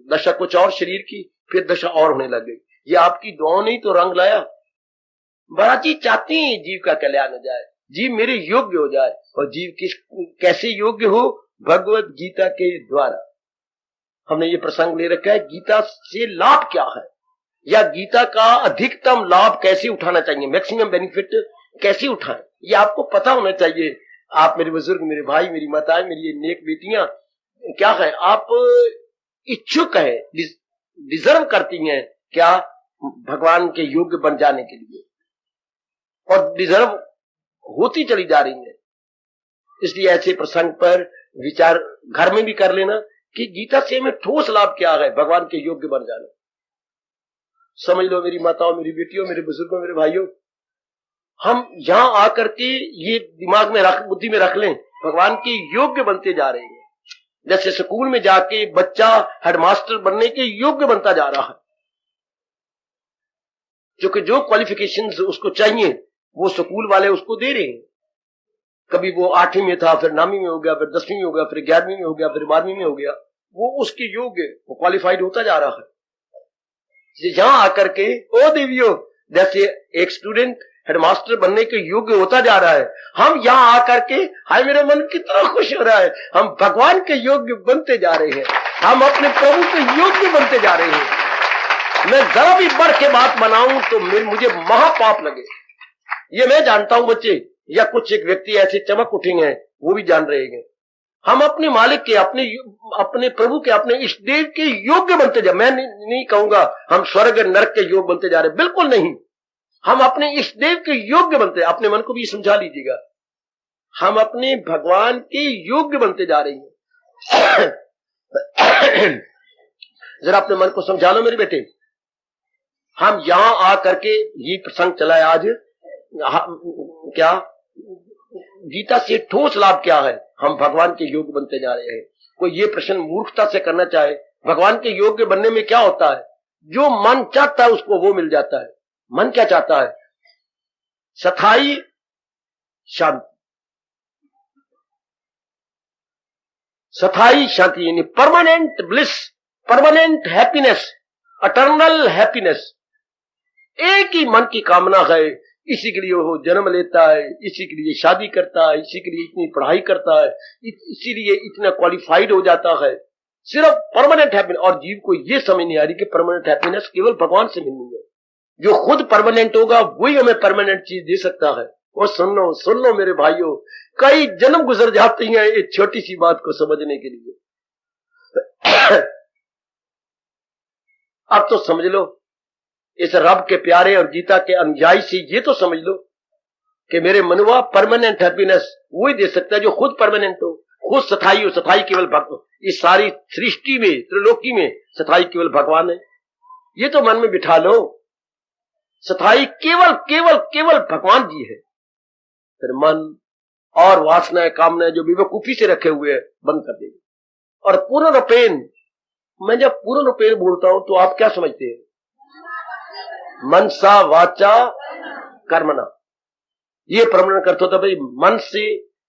दशा कुछ और शरीर की, फिर दशा और होने लग गई। ये आपकी दुआओं ने ही तो रंग लाया। बड़ा जी चाहती हैं जीव का कल्याण हो जाए, जीव मेरे योग्य हो जाए। और जीव कैसे योग्य हो? भगवत गीता के द्वारा। हमने ये प्रसंग ले रखा है, गीता से लाभ क्या है, या गीता का अधिकतम लाभ कैसे उठाना चाहिए, मैक्सिमम बेनिफिट कैसे उठाएं, ये आपको पता होना चाहिए। आप मेरे बुजुर्ग, मेरे भाई, मेरी माताएं, मेरी ये नेक बेटियां, क्या है, आप इच्छुक है, डिजर्व करती हैं क्या भगवान के योग्य बन जाने के लिए, और डिजर्व होती चली जा रही है। इसलिए ऐसे प्रसंग पर विचार घर में भी कर लेना कि गीता से हमें ठोस लाभ क्या है, भगवान के योग्य बन जाना। समझ लो मेरी माताओं, मेरी बेटियों, मेरे बुजुर्गों, मेरे भाइयों, हम यहां आकर के ये दिमाग में रख, बुद्धि में रख लें, भगवान के योग्य बनते जा रहे हैं। जैसे स्कूल में जाके बच्चा हेडमास्टर बनने के योग्य बनता जा रहा है, क्योंकि जो क्वालिफिकेशंस उसको चाहिए वो स्कूल वाले उसको दे रहे हैं। कभी वो 8वीं में था, फिर 9वीं में हो गया, फिर 10वीं में हो गया, फिर 11वीं में हो गया, फिर 12वीं में हो गया, वो उसके योग्य, वो क्वालिफाइड होता जा रहा है। यहां आकर के ओ देवियों, जैसे एक स्टूडेंट हेडमास्टर बनने के योग्य होता जा रहा है, हम यहां आकर के, हाय मेरा मन कितना खुश हो रहा है, हम भगवान के योग्य बनते जा रहे हैं, हम अपने प्रभु के योग्य बनते जा रहे हैं। मैं जरा भी बढ़ के बात बनाऊं तो मुझे महापाप लगे, ये मैं जानता हूं। बच्चे या कुछ एक व्यक्ति ऐसे चमक उठेंगे, वो भी जान रहे हैं। हम अपने मालिक के, अपने प्रभु के, अपने इष्ट देव के योग्य बनते जा। मैं नहीं कहूंगा हम स्वर्ग नरक के योग्य बनते जा रहे, बिल्कुल नहीं। हम अपने इष्ट देव के योग्य बनते, अपने मन को भी समझा लीजिएगा, हम अपने भगवान के योग्य बनते जा रहे हैं। जरा अपने मन को समझा लो मेरे बेटे। हम यहां आकर के ये प्रसंग चला है आज, क्या गीता से ठोस लाभ क्या है, हम भगवान के योग्य बनते जा रहे हैं। कोई ये प्रश्न मूर्खता से करना चाहे, भगवान के योग्य बनने में क्या होता है? जो मन चाहता है उसको वो मिल जाता है। मन क्या चाहता है? स्थायी शांति, स्थायी शांति यानी permanent bliss, permanent happiness, eternal happiness. एक ही मन की कामना है, इसी के लिए वो जन्म लेता है, इसी के लिए शादी करता है, इसी के लिए इतनी पढ़ाई करता है, इसीलिए इतना क्वालिफाइड हो जाता है, सिर्फ परमानेंट हैप्पीनेस। और जीव को ये समझ नहीं आ रही कि परमानेंट हैप्पीनेस केवल भगवान से मिलनी है। जो खुद परमानेंट होगा वही हमें परमानेंट चीज दे सकता है। और सुन लो मेरे भाइयों, कई जन्म गुजर जाती हैं एक छोटी सी बात को समझने के लिए। अब तो समझ लो, इस रब के प्यारे और गीता के अनुयायी से ये तो समझ लो कि मेरे मनवा परमानेंट हैप्पीनेस वही दे सकता है जो खुद परमानेंट हो, खुद स्थायी हो। स्थायी केवल भगवान, इस सारी सृष्टि में, त्रिलोकी में स्थायी केवल भगवान है। ये तो मन में बिठा लो, स्थायी केवल केवल केवल भगवान जी है। फिर मन और वासनाएं, कामनाएं जो बेवकूफी से रखे हुए हैं बंद कर देंगे। और पूर्ण रूपेण, मैं जब पूर्ण रूपेण बोलता हूं तो आप क्या समझते हैं? मनसा वाचा कर्मणा, ये परमानेंट करते होता भाई, मन से,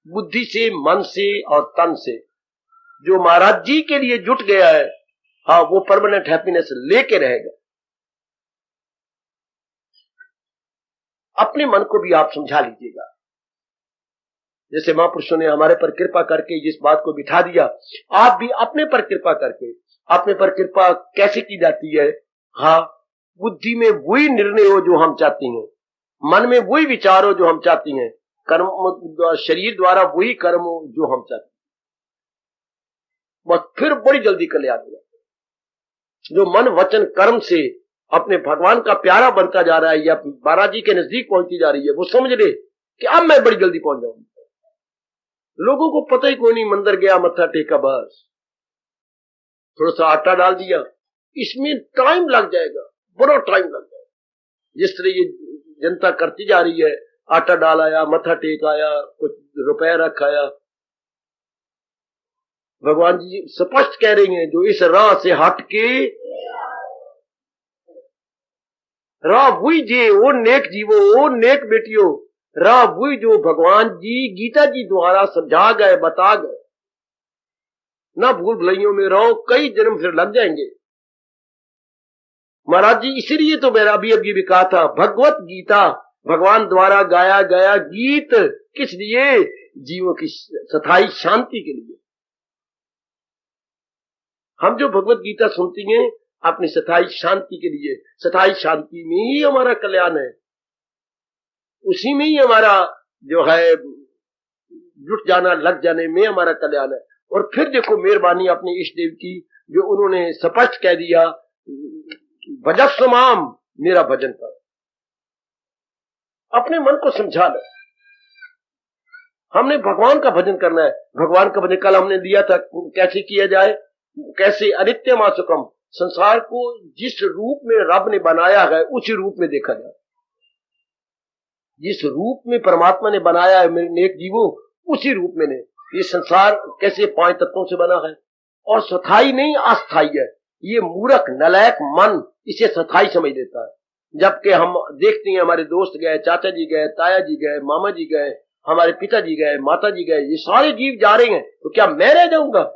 बुद्धि से, मन से और तन से। जो महाराज जी के लिए जुट गया है, हाँ, वो परमानेंट हैप्पीनेस लेके रहेगा। अपने मन को भी आप समझा लीजिएगा। जैसे महापुरुषों ने हमारे पर कृपा करके जिस बात को बिठा दिया, आप भी अपने पर कृपा करके, अपने पर कृपा कैसे की जाती है? हाँ, बुद्धि में वही निर्णय हो जो हम चाहते हैं, मन में वही विचार हो जो हम चाहते हैं, कर्म शरीर द्वारा वही कर्म हो जो हम चाहते हैं। बस फिर बड़ी जल्दी कल्याण हुआ। जो मन वचन कर्म से अपने भगवान का प्यारा बनता जा रहा है या महाराज जी के नजदीक पहुंचती जा रही है, वो समझ ले कि अब मैं बड़ी जल्दी पहुंच जाऊंगा। लोगों को पता ही कोई नहीं, मंदिर गया, मत्था टेका, बस थोड़ा सा आटा डाल दिया, इसमें टाइम लग जाएगा, बड़ा टाइम लग जाएगा। जिस तरह ये जनता करती जा रही है, आटा डाल आया, मत्था टेक आया, कुछ रुपया रख आया। भगवान जी स्पष्ट कह रही हैं, जो इस राह से हट के राह वही जे, वो नेक जीवो, वो नेक बेटियों, राह वही जो भगवान जी गीता जी द्वारा समझा गए, बता गए। ना भूल भुलैयों में रहो, कई जन्म फिर लग जाएंगे। महाराज जी इसीलिए तो मेरा अभी भी कहा था, भगवत गीता भगवान द्वारा गाया गया गीत किस लिए? जीवों की स्थायी शांति के लिए। हम जो भगवत गीता सुनती हैं अपनी स्थायी शांति के लिए, स्थायी शांति में ही हमारा कल्याण है, उसी में ही हमारा जो है जुट जाना, लग जाने में हमारा कल्याण है। और फिर देखो मेहरबानी अपने इष्ट देव की, जो उन्होंने स्पष्ट कह दिया, भजस्व माम, मेरा भजन कर। अपने मन को समझा लो, हमने भगवान का भजन करना है। भगवान का भजन कल हमने लिया था, कैसे किया जाए, कैसे अनित्य मासुकम, संसार को जिस रूप में रब ने बनाया है उसी रूप में देखा जाए। जिस रूप में परमात्मा ने बनाया है मेरे नेक जीवों, उसी रूप में ने ये संसार कैसे 5 तत्वों से बना है, और स्थायी नहीं अस्थायी है। ये मूर्ख नलायक मन इसे स्थायी समझ लेता है, जबकि हम देखते हैं हमारे दोस्त गए, चाचा जी गए, ताया जी गए, मामा जी गए, हमारे पिताजी गए, माता जी गए, ये सारे जीव जा रहे हैं, तो क्या मैं रह जाऊंगा?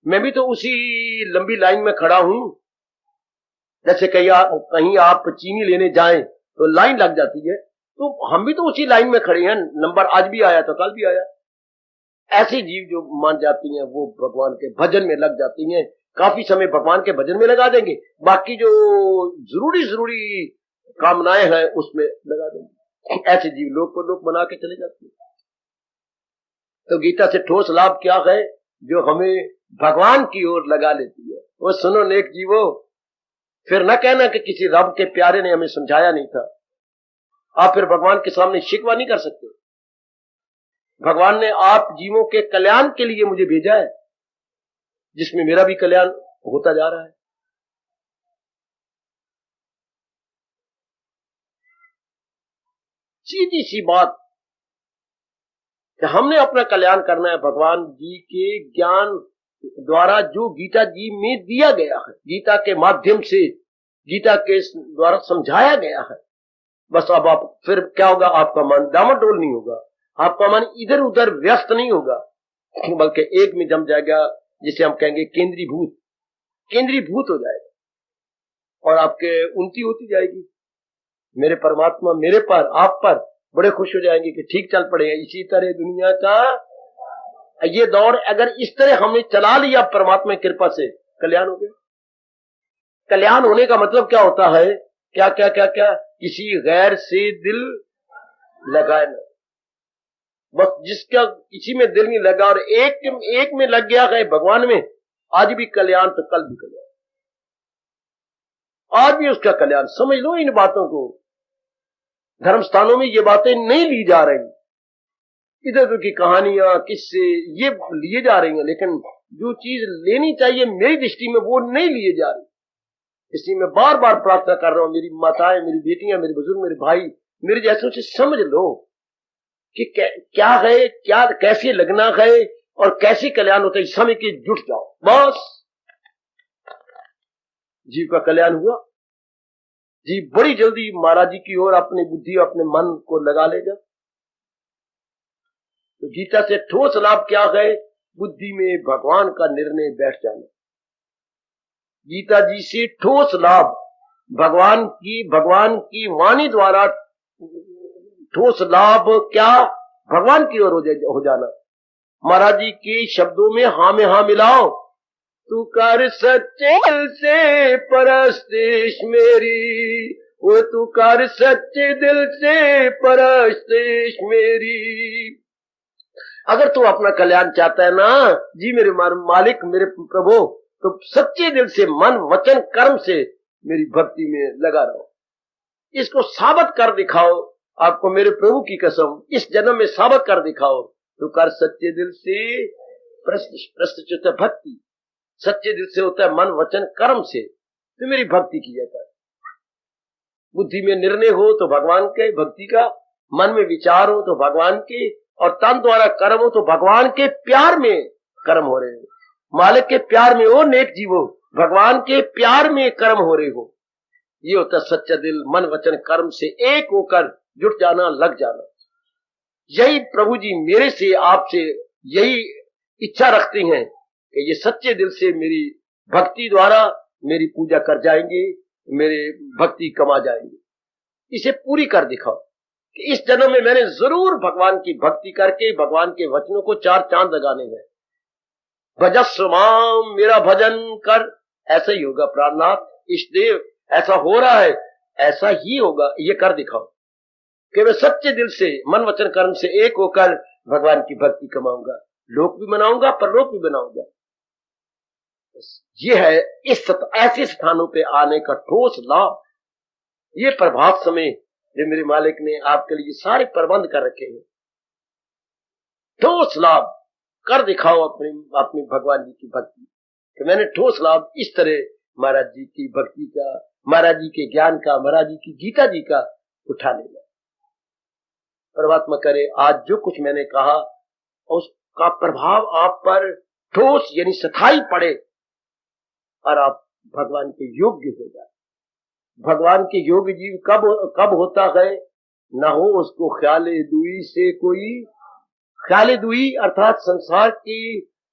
मैं भी तो उसी लंबी लाइन में खड़ा हूं। जैसे कहीं आप चीनी लेने जाएं तो लाइन लग जाती है, तो हम भी तो उसी लाइन में खड़े हैं। नंबर आज भी आया तो कल भी आया। ऐसे जीव जो मान जाती हैं वो भगवान के भजन में लग जाती हैं, काफी समय भगवान के भजन में लगा देंगे, बाकी जो जरूरी कामनाएं हैं उसमें लगा देंगे। ऐसे जीव लोग को लोग बना के चले जाते हैं। तो गीता से ठोस लाभ क्या है? जो हमें भगवान की ओर लगा लेती है। वो सुनो नेक जीवो, फिर न कहना कि किसी रब के प्यारे ने हमें समझाया नहीं था। आप फिर भगवान के सामने शिकवा नहीं कर सकते। भगवान ने आप जीवों के कल्याण के लिए मुझे भेजा है, जिसमें मेरा भी कल्याण होता जा रहा है। सीधी सी बात कि हमने अपना कल्याण करना है भगवान जी के ज्ञान द्वारा, जो गीता जी में दिया गया है, गीता के माध्यम से, गीता के द्वारा समझाया गया है। बस अब आप फिर क्या होगा, आपका मन डामाडोल नहीं होगा, आपका मन इधर उधर व्यस्त नहीं होगा, बल्कि एक में जम जाएगा, जिसे हम कहेंगे केंद्रीभूत हो जाएगा, और आपके उन्नति होती जाएगी। मेरे परमात्मा मेरे पर, आप पर बड़े खुश हो जाएंगे कि ठीक चल पड़े। इसी तरह दुनिया का ये दौर अगर इस तरह हमने चला लिया परमात्मा की कृपा से, कल्याण हो गया। कल्याण होने का मतलब क्या होता है? क्या क्या क्या क्या? किसी गैर से दिल लगाए ना, बस जिसका किसी में दिल नहीं लगा और एक में लग गया है भगवान में, आज भी कल्याण तो कल भी कल्याण, आज भी उसका कल्याण। समझ लो इन बातों को। धर्म स्थानों में ये बातें नहीं ली जा रही, इधर उधर की कहानियां, किससे ये लिए जा रही हैं, लेकिन जो चीज लेनी चाहिए मेरी दृष्टि में वो नहीं लिए जा रही। इसलिए मैं बार बार प्रार्थना कर रहा हूं, मेरी माताएं, मेरी बेटियां, मेरे बुजुर्ग, मेरे भाई, मेरे जैसों से समझ लो कि क्या है, क्या कैसे लगना है और कैसे कल्याण होता है। समय के जुट जाओ, बस जीव का कल्याण हुआ। जीव बड़ी जल्दी महाराज जी की ओर अपनी बुद्धि, अपने मन को लगा लेगा। तो गीता से ठोस लाभ क्या है? बुद्धि में भगवान का निर्णय बैठ जाना। गीता जी से ठोस लाभ भगवान की वाणी द्वारा ठोस लाभ क्या? भगवान की ओर हो जाना। महाराज जी के शब्दों में हाँ में हाँ मिलाओ। तू कर सच्चे दिल से परस्तिश मेरी, वो तू कर सच्चे दिल से परस्तिश मेरी, अगर तू अपना कल्याण चाहता है ना जी मेरे मालिक, मेरे प्रभु, तो सच्चे दिल से मन वचन कर्म से मेरी भक्ति में लगा रहो। इसको साबित कर दिखाओ, आपको मेरे प्रभु की कसम इस जन्म में साबित कर दिखाओ तो कर सच्चे दिल से। प्रश्न भक्ति सच्चे दिल से होता है, मन वचन कर्म से, तो मेरी भक्ति किया कर। बुद्धि में निर्णय हो तो भगवान के भक्ति का, मन में विचार हो तो भगवान के, और तन द्वारा कर्म हो तो भगवान के प्यार में कर्म हो रहे हो, मालिक के प्यार में हो, नेक जीवो भगवान के प्यार में कर्म हो रहे हो। ये होता है सच्चा दिल, मन वचन कर्म से एक होकर जुट जाना, लग जाना। यही प्रभु जी मेरे से आपसे यही इच्छा रखते हैं कि ये सच्चे दिल से मेरी भक्ति द्वारा मेरी पूजा कर जाएंगे, मेरे भक्ति कमा जाएंगे। इसे पूरी कर दिखाओ कि इस जन्म में मैंने जरूर भगवान की भक्ति करके भगवान के वचनों को चार चांद लगाने हैं। भजस्व माम, मेरा भजन कर, ऐसा ही होगा प्राणनाथ इष्ट देव, ऐसा हो रहा है, ऐसा ही होगा। ये कर दिखाओ कि मैं सच्चे दिल से मन वचन कर्म से एक होकर भगवान की भक्ति कमाऊंगा, लोक भी बनाऊंगा, परलोक भी बनाऊंगा। ये है ऐसे स्थानों पे आने का ठोस लाभ। ये प्रभात समय जो मेरे मालिक ने आपके लिए सारे प्रबंध कर रखे हैं, ठोस लाभ कर दिखाओ अपनी भगवान जी की भक्ति कि मैंने ठोस लाभ इस तरह महाराज जी की भक्ति का, महाराज जी के ज्ञान का, महाराज जी की गीता जी का उठा लेगा। परमात्मा करे आज जो कुछ मैंने कहा उसका प्रभाव आप पर ठोस यानी स्थायी पड़े और आप भगवान के योग्य हो जाए। भगवान के योग्य जीव कब होता है, न हो उसको ख्याले दुई से कोई, ख्याले दुई अर्थात संसार की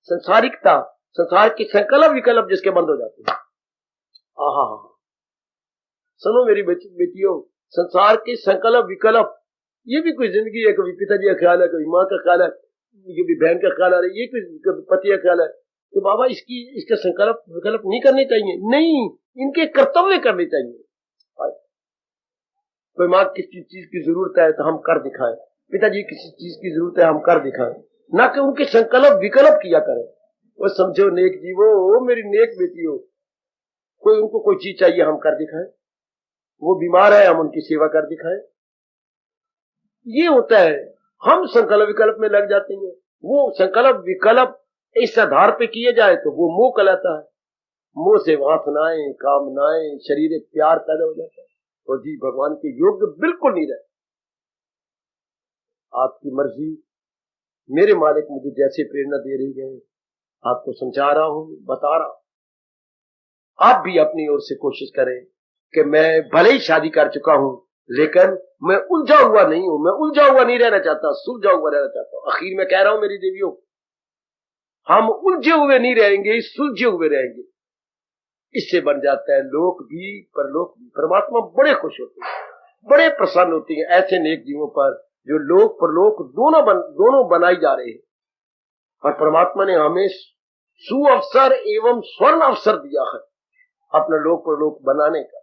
संसारिकता, संसार के संकल्प विकल्प जिसके बंद हो जाते हैं। आहा, सुनो मेरी बेटियों, संसार के संकल्प विकल्प, ये भी कोई जिंदगी है। कभी पिताजी का ख्याल है, कभी माँ का ख्याल है, कभी बहन का ख्याल आ रहा है, ये कभी पति का ख्याल है। तो बाबा इसका संकल्प विकल्प नहीं करने चाहिए, नहीं, इनके कर्तव्य करने चाहिए। कोई माँ किसी चीज की जरूरत है तो हम कर दिखाएं, पिताजी किसी चीज की जरूरत है हम कर दिखाएं, ना कि उनके संकल्प विकल्प किया करें। वो समझो नेक जीवो, मेरी नेक बेटी हो, उनको कोई चीज चाहिए हम कर दिखाएं, वो बीमार है हम उनकी सेवा कर दिखाएं। ये होता है, हम संकल्प विकल्प में लग जाते हैं। वो संकल्प विकल्प इस आधार पे किए जाए तो वो मोह कहलाता है। मोह से वासनाएं, कामनाएं, शरीर प्यार पैदा हो जाता है, तो जी भगवान के योग्य बिल्कुल नहीं रहे। आपकी मर्जी, मेरे मालिक मुझे जैसे प्रेरणा दे रही है आपको समझा रहा हूं, बता रहा हूं। आप भी अपनी ओर से कोशिश करें कि मैं भले ही शादी कर चुका हूं लेकिन मैं उलझा हुआ नहीं हूं, मैं उलझा हुआ नहीं रहना चाहता, सुलझा हुआ रहना चाहता हूं। आखिर में कह रहा हूं मेरी देवियों, हम उलझे हुए नहीं रहेंगे, सुलझे हुए रहेंगे। इससे बन जाता है लोक भी परलोक भी। परमात्मा बड़े खुश होते हैं, बड़े प्रसन्न होते हैं ऐसे नेक जीवों पर जो लोक परलोक दोनों बनाई जा रहे हैं। और परमात्मा ने हमें सुअवसर एवं स्वर्ण अवसर दिया है अपना लोक परलोक बनाने का।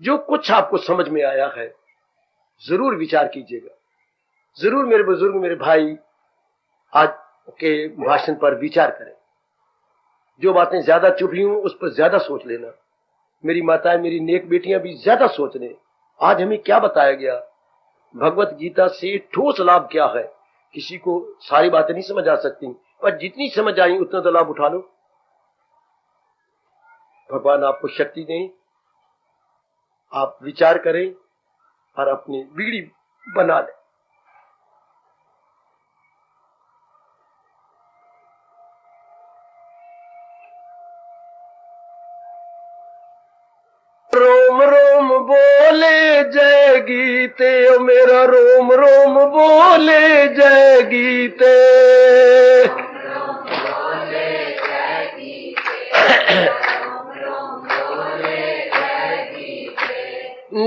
जो कुछ आपको समझ में आया है जरूर विचार कीजिएगा, जरूर मेरे बुजुर्ग, मेरे भाई आज के भाषण पर विचार करें। जो बातें ज्यादा चुभी हूं उस पर ज्यादा सोच लेना। मेरी माताएं, मेरी नेक बेटियां भी ज्यादा सोच लें। आज हमें क्या बताया गया, भगवत गीता से ठोस लाभ क्या है। किसी को सारी बातें नहीं समझ आ सकती, पर जितनी समझ आई उतना तो लाभ उठा लो। भगवान आपको शक्ति दें, आप विचार करें और अपनी बीड़ी बना लें। रोम रोम बोले जय गीते, मेरा रोम रोम बोले जय गीते।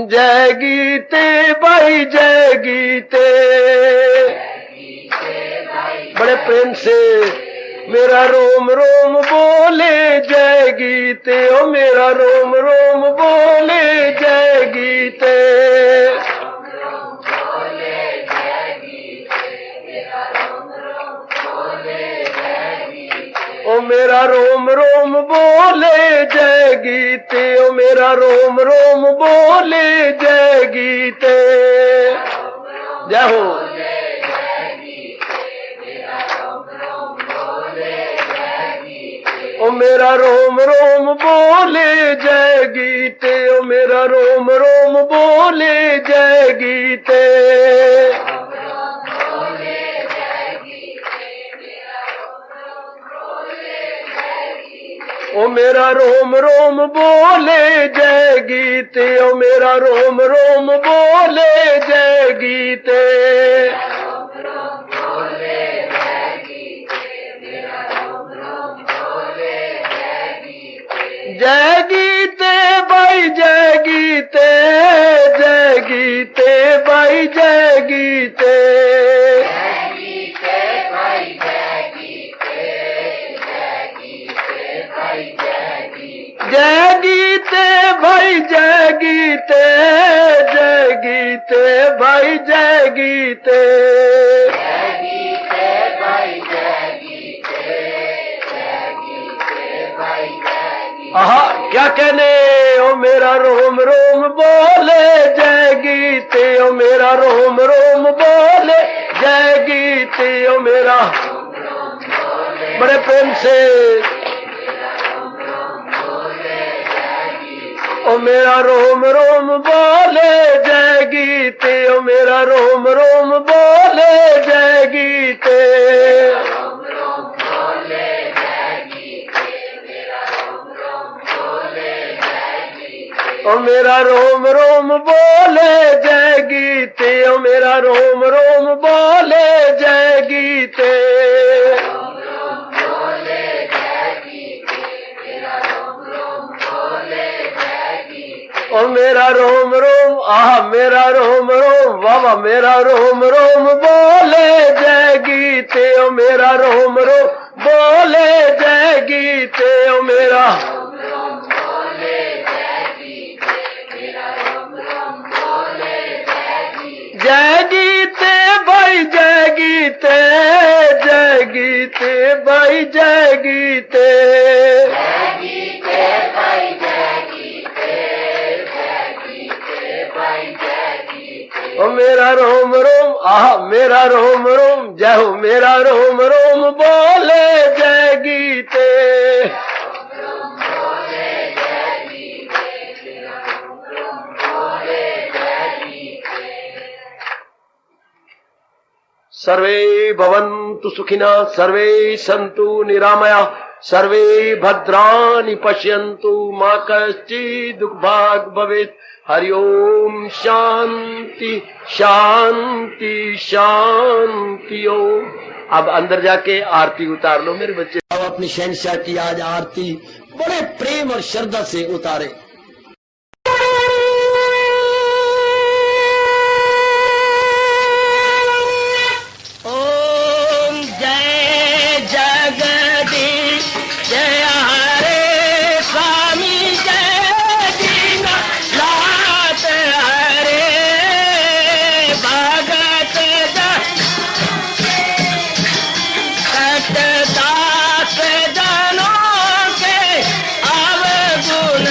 जय गीते भाई जय गीते, बड़े प्रेम से मेरा रोम रोम बोले जय गीते, ओ मेरा रोम रोम बोले जय गीते। मेरा रोम रोम बोले जय गीते, ओ मेरा रोम रोम बोले जय गीते। जय हो। ओ मेरा रोम रोम बोले जय गीते, ओ मेरा रोम रोम बोले जय गीते। ओ मेरा रोम रोम बोले जय गीते, ओ मेरा रोम रोम बोले जय गीते। जय गीते भाई जय गीते, जय गीते भाई जय गीते। जय गीते भाई जय गीते, जय गीते भाई जय गीते। आहा क्या कहने। ओ मेरा रोम रोम बोले जय गीते, ओ मेरा रोम रोम बोले जय गीते। ओ मेरा बड़े प्रेम से। ओ मेरा रोम रोम बोले जय गीते, ओ मेरा रोम रोम बोले जय गीते। ओ मेरा रोम रोम बोले जय गीते, ओ मेरा रोम रोम बोले जय गीते। ओ मेरा रोम रोम आह मेरा रोम रोम बाबा मेरा रोम रोम बोले जय गीते, ओ मेरा रोम रोम बोले जय गीते। ओ मेरा जय गीते भाई जय गीते, जय गीते भाई जय गीते। ओ मेरा रोम रोम आह मेरा रोम रोम जय हो मेरा रोम रोम बोले जय गीते। सर्वे भवन्तु सुखिनः, सर्वे सन्तु निरामया, सर्वे भद्राणि पश्यन्तु, मा कश्चित् दुःखभाग् भवेत्। हरि ओम शांति शांति शांति ओम। अब अंदर जाके आरती उतार लो मेरे बच्चे। अब अपनी शहंशाह की आज आरती बड़े प्रेम और श्रद्धा से उतारे। ओम जय जगदीश जय हरे स्वामी जय दीना लात हरे भगत दास जनों के अवगुण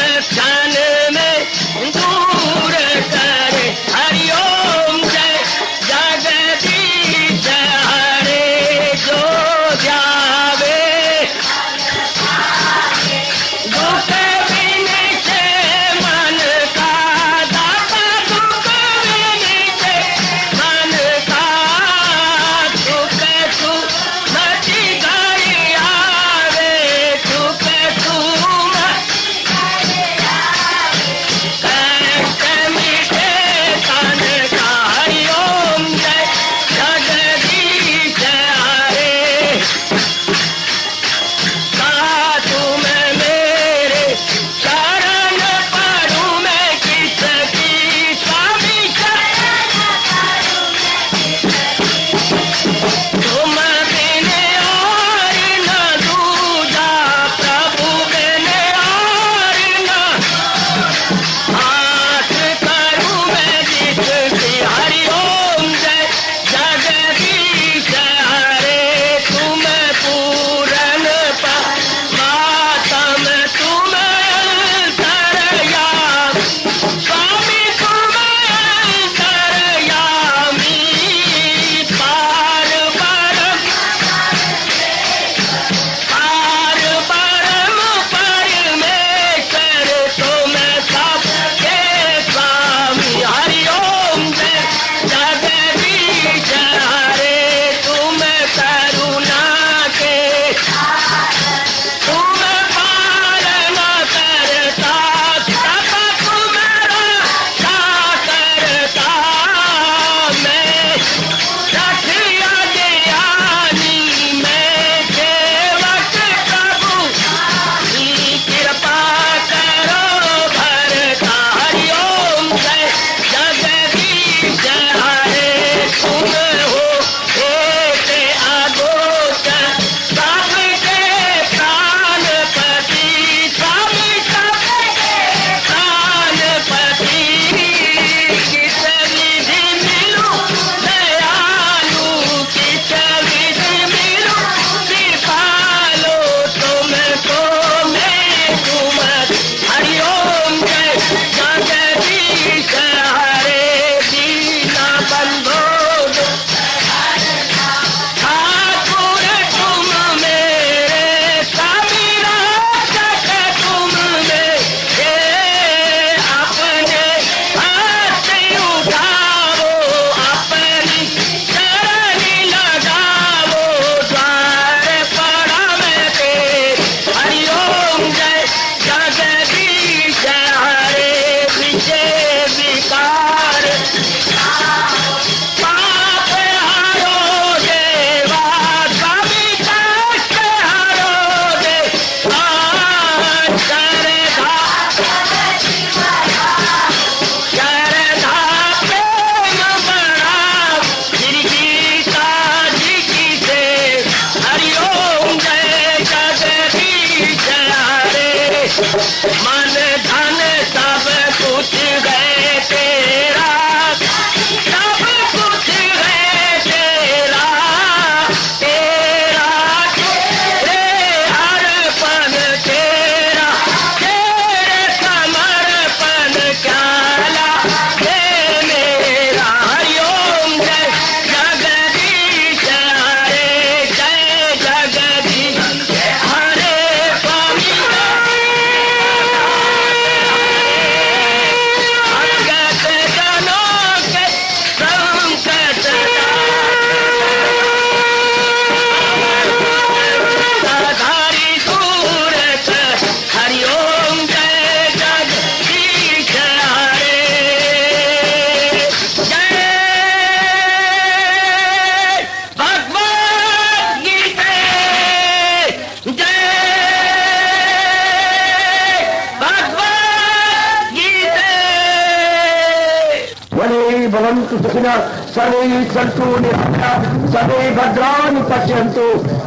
भले भवन्तु सुखिनः सर्वे सन्तु निरामयाः सर्वे भद्राणि पश्यन्तु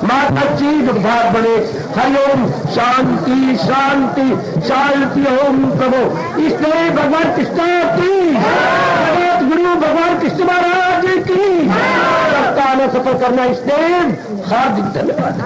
मा कश्चित् दुर्भाग् भवेत्। हरि ओम शांति शांति शांति। ओम प्रभु इसलिए भगवान कृष्ण की जगत गुरु भगवान कृष्ण महाराज की सप्ताह में सफल करना इसलिए हार्दिक धन्यवाद।